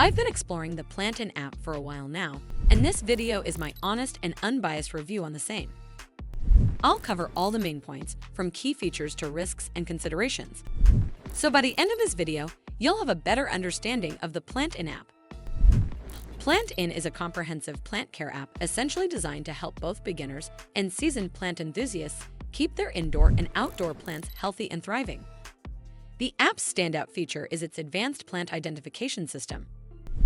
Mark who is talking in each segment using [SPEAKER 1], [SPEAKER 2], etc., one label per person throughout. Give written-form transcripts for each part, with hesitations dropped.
[SPEAKER 1] I've been exploring the PlantIn app for a while now, and this video is my honest and unbiased review on the same. I'll cover all the main points, from key features to risks and considerations. So by the end of this video, you'll have a better understanding of the PlantIn app. PlantIn is a comprehensive plant care app essentially designed to help both beginners and seasoned plant enthusiasts keep their indoor and outdoor plants healthy and thriving. The app's standout feature is its advanced plant identification system.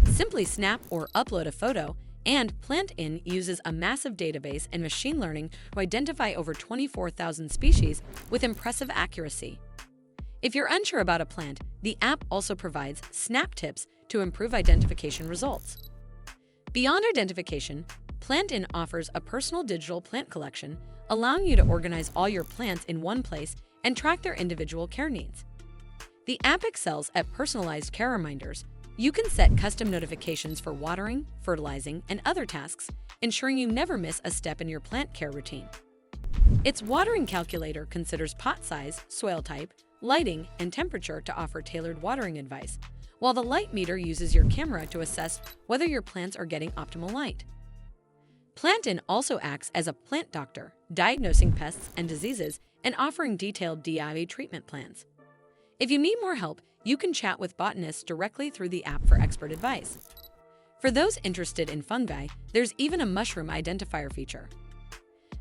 [SPEAKER 1] Simply snap or upload a photo, and PlantIn uses a massive database and machine learning to identify over 24,000 species with impressive accuracy. If you're unsure about a plant, the app also provides snap tips to improve identification results. Beyond identification, PlantIn offers a personal digital plant collection, allowing you to organize all your plants in one place and track their individual care needs. The app excels at personalized care reminders. You can set custom notifications for watering, fertilizing, and other tasks, ensuring you never miss a step in your plant care routine. Its watering calculator considers pot size, soil type, lighting, and temperature to offer tailored watering advice, while the light meter uses your camera to assess whether your plants are getting optimal light. PlantIn also acts as a plant doctor, diagnosing pests and diseases and offering detailed DIY treatment plans. If you need more help, you can chat with botanists directly through the app for expert advice. For those interested in fungi, there's even a mushroom identifier feature.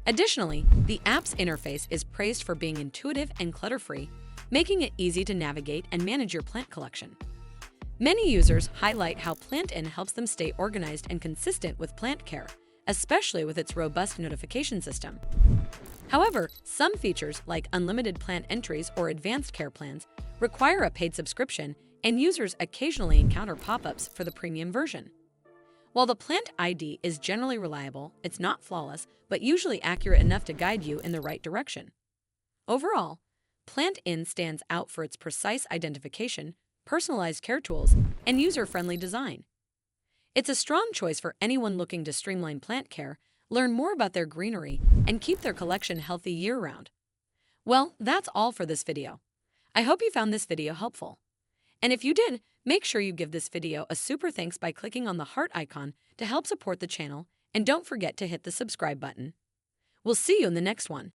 [SPEAKER 1] Additionally, the app's interface is praised for being intuitive and clutter-free, making it easy to navigate and manage your plant collection. Many users highlight how PlantIn helps them stay organized and consistent with plant care, especially with its robust notification system. However, some features like unlimited plant entries or advanced care plans require a paid subscription, and users occasionally encounter pop-ups for the premium version. While the Plant ID is generally reliable, it's not flawless, but usually accurate enough to guide you in the right direction. Overall, PlantIn stands out for its precise identification, personalized care tools, and user-friendly design. It's a strong choice for anyone looking to streamline plant care, learn more about their greenery, and keep their collection healthy year-round. Well, that's all for this video. I hope you found this video helpful. And if you did, make sure you give this video a super thanks by clicking on the heart icon to help support the channel, and don't forget to hit the subscribe button. We'll see you in the next one.